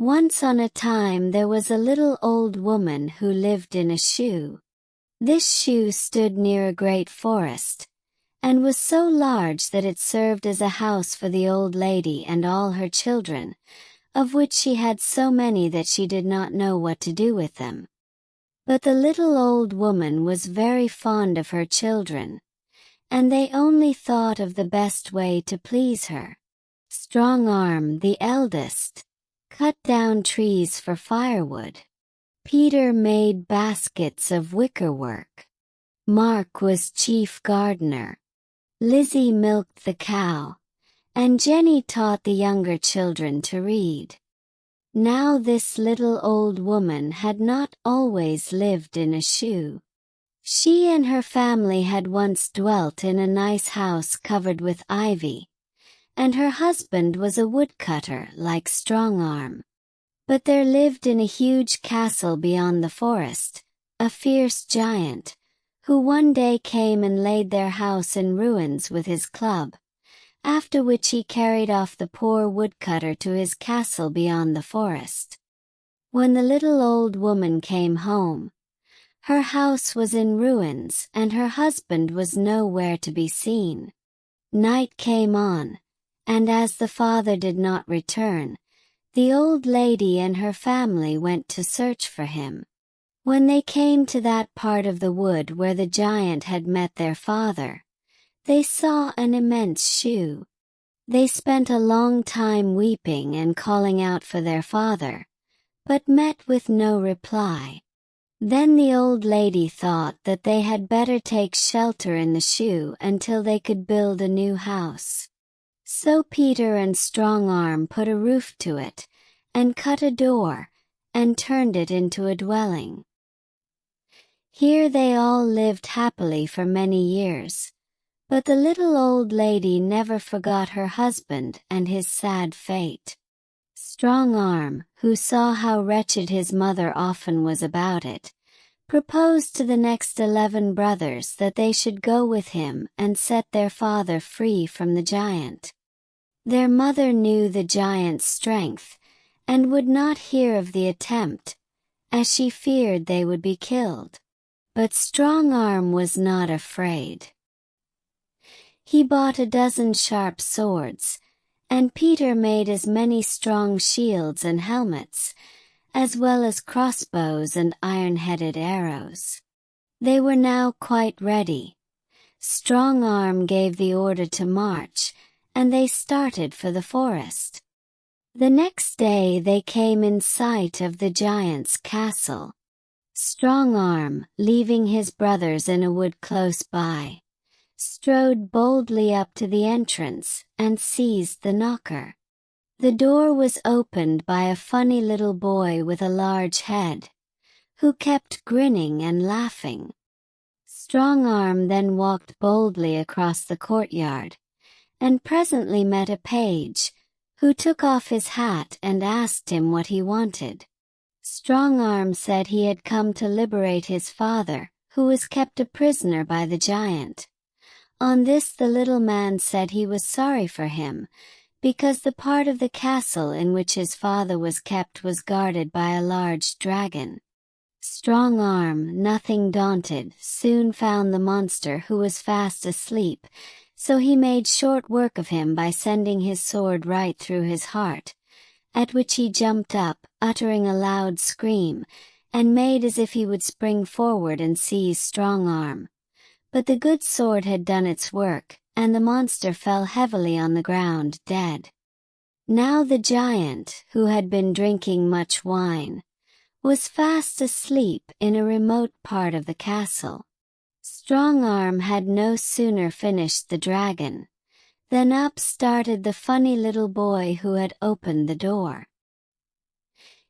Once on a time there was a little old woman who lived in a shoe. This shoe stood near a great forest, and was so large that it served as a house for the old lady and all her children, of which she had so many that she did not know what to do with them. But the little old woman was very fond of her children, and they only thought of the best way to please her. Strong Arm, the eldest, cut down trees for firewood. Peter made baskets of wickerwork. Mark was chief gardener. Lizzie milked the cow, and Jenny taught the younger children to read. Now this little old woman had not always lived in a shoe. She and her family had once dwelt in a nice house covered with ivy, and her husband was a woodcutter like Strong Arm. But there lived in a huge castle beyond the forest a fierce giant, who one day came and laid their house in ruins with his club, after which he carried off the poor woodcutter to his castle beyond the forest. When the little old woman came home, her house was in ruins and her husband was nowhere to be seen. Night came on, and as the father did not return, the old lady and her family went to search for him. When they came to that part of the wood where the giant had met their father, they saw an immense shoe. They spent a long time weeping and calling out for their father, but met with no reply. Then the old lady thought that they had better take shelter in the shoe until they could build a new house. So Peter and Strong Arm put a roof to it, and cut a door, and turned it into a dwelling. Here they all lived happily for many years. But the little old lady never forgot her husband and his sad fate. Strong Arm, who saw how wretched his mother often was about it, proposed to the next 11 brothers that they should go with him and set their father free from the giant. Their mother knew the giant's strength, and would not hear of the attempt, as she feared they would be killed. But Strong Arm was not afraid. He bought a dozen sharp swords, and Peter made as many strong shields and helmets, as well as crossbows and iron-headed arrows. They were now quite ready. Strong Arm gave the order to march, and they started for the forest. The next day they came in sight of the giant's castle. Strong Arm, leaving his brothers in a wood close by, strode boldly up to the entrance and seized the knocker. The door was opened by a funny little boy with a large head, who kept grinning and laughing. Strong Arm then walked boldly across the courtyard, and presently met a page, who took off his hat and asked him what he wanted. Strong Arm said he had come to liberate his father, who was kept a prisoner by the giant. On this the little man said he was sorry for him, because the part of the castle in which his father was kept was guarded by a large dragon. Strong Arm, nothing daunted, soon found the monster who was fast asleep, so he made short work of him by sending his sword right through his heart, at which he jumped up, uttering a loud scream, and made as if he would spring forward and seize Strong Arm. But the good sword had done its work, and the monster fell heavily on the ground, dead. Now the giant, who had been drinking much wine, was fast asleep in a remote part of the castle. Strong Arm had no sooner finished the dragon, than up started the funny little boy who had opened the door.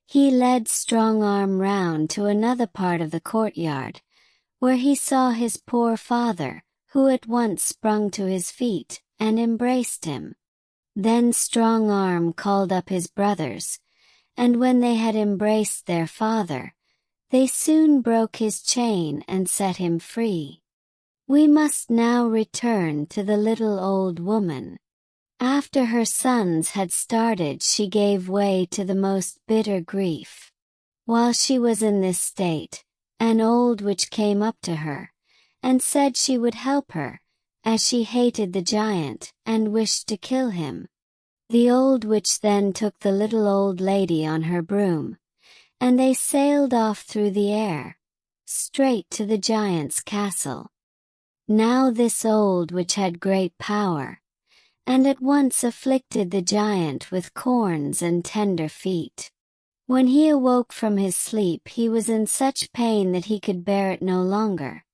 He led Strong Arm round to another part of the courtyard, where he saw his poor father, who at once sprung to his feet, and embraced him. Then Strong Arm called up his brothers, and when they had embraced their father, they soon broke his chain and set him free. We must now return to the little old woman. After her sons had started, she gave way to the most bitter grief. While she was in this state, an old witch came up to her, and said she would help her, as she hated the giant, and wished to kill him. The old witch then took the little old lady on her broom, and they sailed off through the air, straight to the giant's castle. Now this old witch had great power, and at once afflicted the giant with corns and tender feet. When he awoke from his sleep, he was in such pain that he could bear it no longer,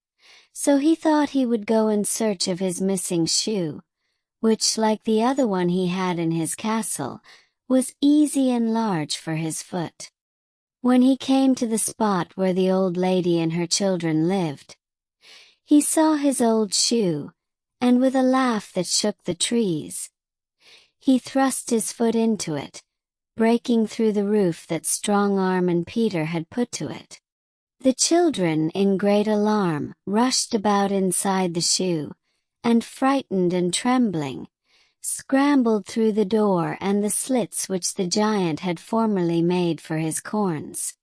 so he thought he would go in search of his missing shoe, which, like the other one he had in his castle, was easy and large for his foot. When he came to the spot where the old lady and her children lived, he saw his old shoe, and with a laugh that shook the trees, he thrust his foot into it, breaking through the roof that Strong Arm and Peter had put to it. The children, in great alarm, rushed about inside the shoe, and frightened and trembling, scrambled through the door and the slits which the giant had formerly made for his corns.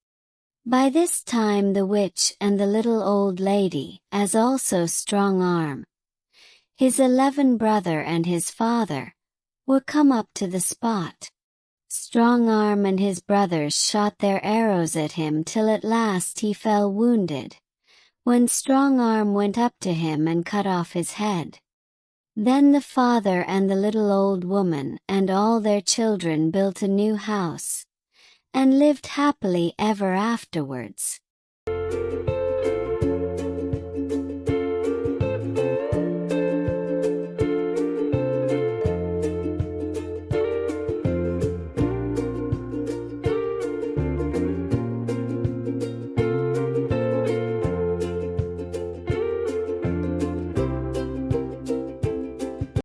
By this time the witch and the little old lady, as also Strong Arm, his 11 brother and his father, were come up to the spot. Strong Arm and his brothers shot their arrows at him till at last he fell wounded, when Strong Arm went up to him and cut off his head. Then the father and the little old woman and all their children built a new house, and lived happily ever afterwards.